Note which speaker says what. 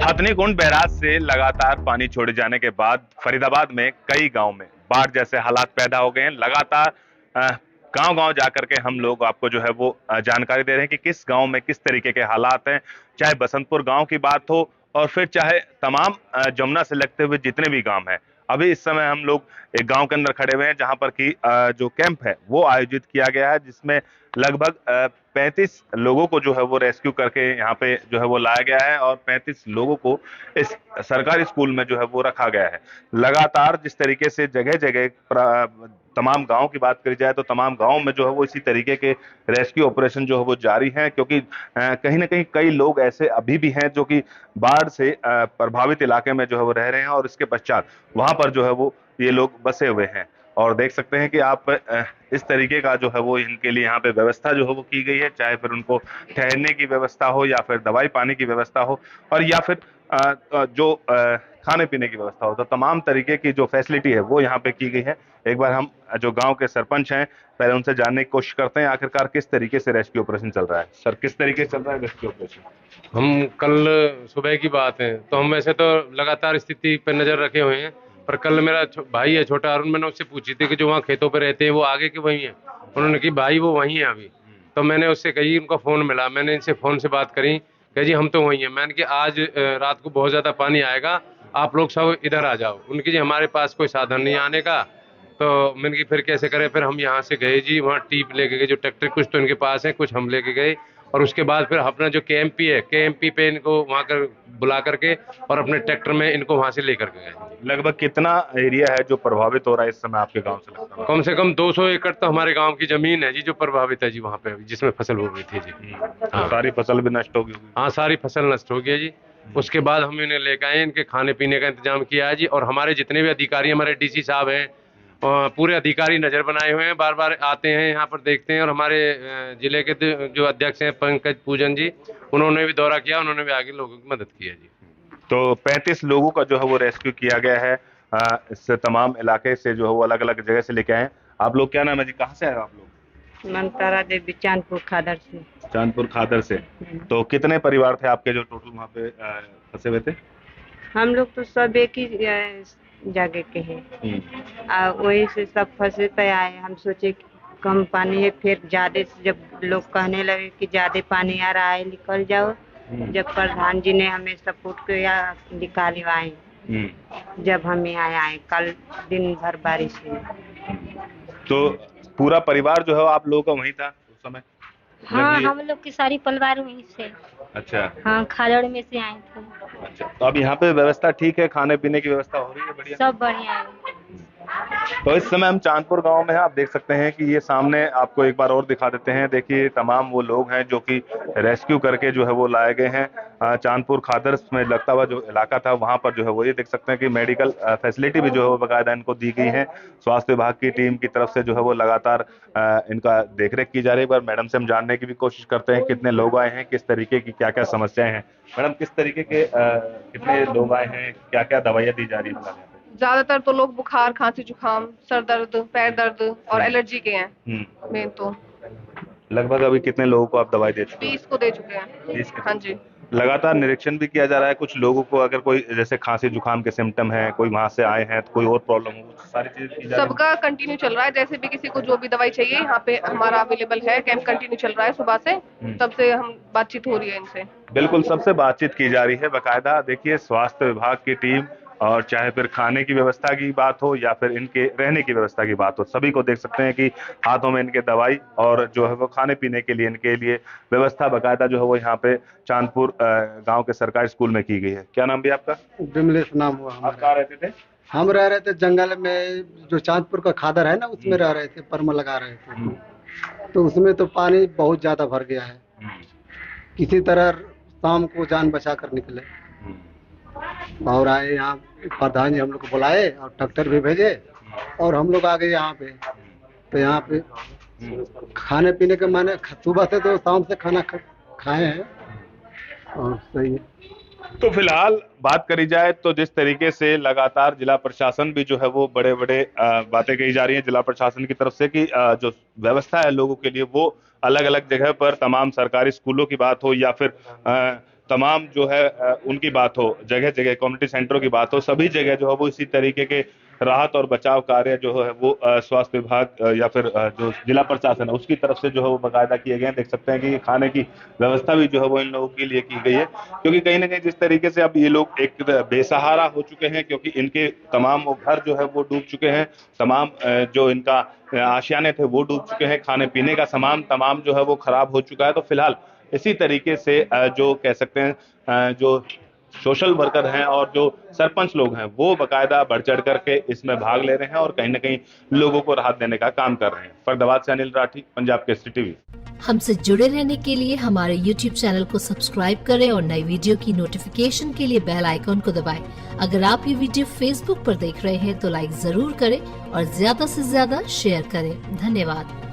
Speaker 1: Hathnikund barrage से लगातार पानी छोड़े जाने के बाद फरीदाबाद में कई गांव में बाढ़ जैसे हालात पैदा हो गए हैं। लगातार गांव-गांव जाकर के हम लोग आपको जो है वो जानकारी दे रहे हैं कि किस गांव में किस तरीके के हालात हैं। चाहे बसंतपुर गांव की बात हो और फिर चाहे तमाम जमुना से लगते हुए जितने भी गांव हैं। अभी इस समय हम लोग एक गांव के अंदर खड़े हुए हैं जहां पर कि जो कैंप है वो आयोजित किया गया है, जिसमें लगभग 35 लोगों को जो है वो रेस्क्यू करके यहाँ पे जो है वो लाया गया है और 35 लोगों को इस सरकारी स्कूल में जो है वो रखा गया है। लगातार जिस तरीके से जगह जगह तमाम गांव की बात करी जाए तो तमाम गांव में जो है वो इसी तरीके के रेस्क्यू ऑपरेशन जो है वो जारी हैं, क्योंकि कहीं ना कहीं कई लोग ऐसे अभी भी हैं जो कि बाढ़ से प्रभावित इलाके में जो है वो रह रहे हैं और इसके पश्चात वहां पर जो है वो ये लोग बसे हुए हैं। और देख सकते हैं कि आप इस तरीके का जो है वो इनके लिए यहाँ पे व्यवस्था जो है वो की गई है, चाहे फिर उनको ठहरने की व्यवस्था हो या फिर दवाई पानी की व्यवस्था हो और या फिर जो खाने पीने की व्यवस्था हो। तो तमाम तरीके की जो फैसिलिटी है वो यहाँ पे की गई है। एक बार हम जो गांव के सरपंच हैं पहले उनसे जानने की कोशिश करते हैं आखिरकार किस तरीके से रेस्क्यू ऑपरेशन चल रहा है। सर, किस तरीके से चल रहा है रेस्क्यू ऑपरेशन?
Speaker 2: हम कल सुबह की बात है तो हम वैसे तो लगातार स्थिति पर नजर रखे हुए हैं, पर कल मेरा भाई है छोटा अरुण, मैंने उससे पूछी थी कि जो वहाँ खेतों पे रहते हैं वो आगे के वही हैं। उन्होंने कही भाई वो वही है अभी। तो मैंने उससे कही, उनका फोन मिला, मैंने इनसे फोन से बात करी, कही जी हम तो वही हैं। मैंने कि आज रात को बहुत ज्यादा पानी आएगा, आप लोग सब इधर आ जाओ। उनकी जी हमारे पास कोई साधन नहीं आने का। तो मैंने कि फिर कैसे करें। फिर हम यहाँ से गए जी, वहाँ टीप लेके गए, जो ट्रैक्टर कुछ तो इनके पास है, कुछ हम लेके गए। और उसके बाद फिर अपना जो केएमपी है, केएमपी पे इनको वहां कर बुला करके और अपने ट्रैक्टर में इनको वहां से लेकर के गए।
Speaker 1: लगभग कितना एरिया है जो प्रभावित हो रहा है इस समय आपके गांव से लगता है?
Speaker 2: कम से कम 200 एकड़ तो हमारे गांव की जमीन है जी जो प्रभावित है जी, वहाँ पे जिसमें फसल हो गई थी जी।
Speaker 1: तो
Speaker 2: हाँ
Speaker 1: सारी फसल भी नष्ट हो गई होगी।
Speaker 2: हाँ, सारी फसल नष्ट हो गई जी। उसके बाद हम इन्हें लेकर आए, इनके खाने पीने का इंतजाम किया है जी। और हमारे जितने भी अधिकारी, हमारे डीसी साहब हैं, पूरे अधिकारी नजर बनाए हुए हैं, बार बार आते हैं यहाँ पर, देखते हैं। और हमारे जिले के जो अध्यक्ष हैं पंकज पूजन जी, उन्होंने भी दौरा किया, उन्होंने भी आगे लोगों की मदद की है जी।
Speaker 1: तो 35 लोगों का जो है वो रेस्क्यू किया गया है। इस तमाम इलाके से जो है वो अलग अलग जगह से लेके आए हैं। आप लोग क्या नाम है जी, कहाँ से आए हो आप लोग?
Speaker 3: मनतारा देवी चांदपुर खादर से।
Speaker 1: चांदपुर खादर से। तो कितने परिवार थे आपके जो टोटल वहाँ पे फंसे हुए थे?
Speaker 3: हम लोग तो सब एक ही जगह के हैं। वही से सब फंसे पे आए। हम सोचे कि कम पानी है, फिर ज्यादा से जब लोग कहने लगे कि ज्यादा पानी आ रहा है निकल जाओ, जब प्रधान जी ने हमें सपोर्ट किया निकाले आए। जब हम यहाँ आए कल दिन भर बारिश हुई।
Speaker 1: तो पूरा परिवार जो है आप लोगों का वहीं था उस समय?
Speaker 4: हाँ, हम लोग की सारी परिवार वहीं से।
Speaker 1: अच्छा
Speaker 4: हाँ, खादड़ में से आए थे।
Speaker 1: अच्छा। तो अब यहाँ पे व्यवस्था ठीक है, खाने पीने की व्यवस्था हो रही है बढ़िया?
Speaker 4: सब बढ़िया है।
Speaker 1: तो इस समय हम चांदपुर गांव में हैं। आप देख सकते हैं कि ये सामने आपको एक बार और दिखा देते हैं। देखिए तमाम वो लोग हैं जो कि रेस्क्यू करके जो है वो लाए गए हैं। चांदपुर खादर में लगता हुआ जो इलाका था वहां पर जो है वो ये देख सकते हैं कि मेडिकल फैसिलिटी भी जो है वो बाकायदा इनको दी गई है। स्वास्थ्य विभाग की टीम की तरफ से जो है वो लगातार इनका देखरेख की जा रही है। पर मैडम से हम जानने की भी कोशिश करते हैं कितने लोग आए हैं, किस तरीके की क्या क्या समस्याएं हैं। मैडम, किस तरीके के कितने लोग आए हैं, क्या क्या दवाइयाँ दी जा रही है?
Speaker 5: ज्यादातर तो लोग बुखार, खांसी, जुकाम, सर दर्द, पैर दर्द और एलर्जी के हैं मेन तो।
Speaker 1: लगभग अभी कितने लोगों को आप दवाई दे चुके हैं?
Speaker 5: 20 को दे चुके हैं।
Speaker 1: 20 के?
Speaker 5: हाँ जी।
Speaker 1: लगातार निरीक्षण भी किया जा रहा है। कुछ लोगों को अगर कोई जैसे खांसी जुकाम के सिम्टम है, कोई वहां से आए हैं तो कोई और प्रॉब्लम हो, सारी चीजें की जा रही है।
Speaker 5: सबका कंटिन्यू चल रहा है, जैसे भी किसी को जो भी दवाई चाहिए यहाँ पे हमारा अवेलेबल है। कैंप कंटिन्यू चल रहा है सुबह से, तब से हम बातचीत हो रही है इनसे।
Speaker 1: बिल्कुल, सबसे बातचीत की जा रही है बाकायदा। देखिए स्वास्थ्य विभाग की टीम, और चाहे फिर खाने की व्यवस्था की बात हो या फिर इनके रहने की व्यवस्था की बात हो, सभी को देख सकते हैं कि हाथों में इनके दवाई और जो है वो खाने पीने के लिए इनके लिए व्यवस्था बाकायदा जो है वो यहाँ पे चांदपुर गांव के सरकारी स्कूल में की गई है। क्या नाम भी आपका?
Speaker 6: विमलेश नाम हुआ।
Speaker 1: आप कहाँ रहते थे?
Speaker 6: हम रह रहे थे जंगल में, जो चांदपुर का खादर है ना उसमें रह रहे थे, परमा लगा रहे थे। तो उसमें तो पानी बहुत ज्यादा भर गया है। किसी तरह शाम को जान बचा कर निकले और आए यहाँ। प्रधान जी हम लोग को बुलाए और ट्रैक्टर भी भेजे और हम लोग आ गए यहाँ पे। तो यहाँ पे खाने पीने के माने सुबह से तो शाम से खाना खाए हैं और सही है।
Speaker 1: तो फिलहाल बात करी जाए तो जिस तरीके से लगातार जिला प्रशासन भी जो है वो बड़े बड़े बातें कही जा रही हैं जिला प्रशासन की तरफ से कि जो व्यवस्था है लोगों के लिए वो अलग अलग जगह पर, तमाम सरकारी स्कूलों की बात हो या फिर तमाम जो है उनकी बात हो, जगह जगह कम्युनिटी सेंटरों की बात हो, सभी जगह जो है वो इसी तरीके के राहत और बचाव कार्य जो है वो स्वास्थ्य विभाग या फिर जो जिला प्रशासन है उसकी तरफ से जो है वो बाकायदा किए गए हैं। देख सकते हैं कि खाने की व्यवस्था भी जो है वो इन लोगों के लिए की गई है, क्योंकि कहीं ना कहीं जिस तरीके से अब ये लोग एक बेसहारा हो चुके हैं, क्योंकि इनके तमाम वो घर जो है वो डूब चुके हैं, तमाम जो इनका आशियाने थे वो डूब चुके हैं, खाने पीने का सामान तमाम जो है वो खराब हो चुका है। तो फिलहाल इसी तरीके से जो कह सकते हैं जो सोशल वर्कर हैं और जो सरपंच लोग हैं वो बाकायदा बढ़ चढ़ करके इसमें भाग ले रहे हैं और कहीं ना कहीं लोगों को राहत देने का काम कर रहे हैं। फरीदाबाद से अनिल राठी, पंजाब केसरी टीवी।
Speaker 7: हमसे जुड़े रहने के लिए हमारे YouTube चैनल को सब्सक्राइब करें और नई वीडियो की नोटिफिकेशन के लिए बेल आइकॉन को दबाएं। अगर आप ये वीडियो Facebook पर देख रहे हैं तो लाइक जरूर करें और ज्यादा से ज्यादा शेयर करें। धन्यवाद।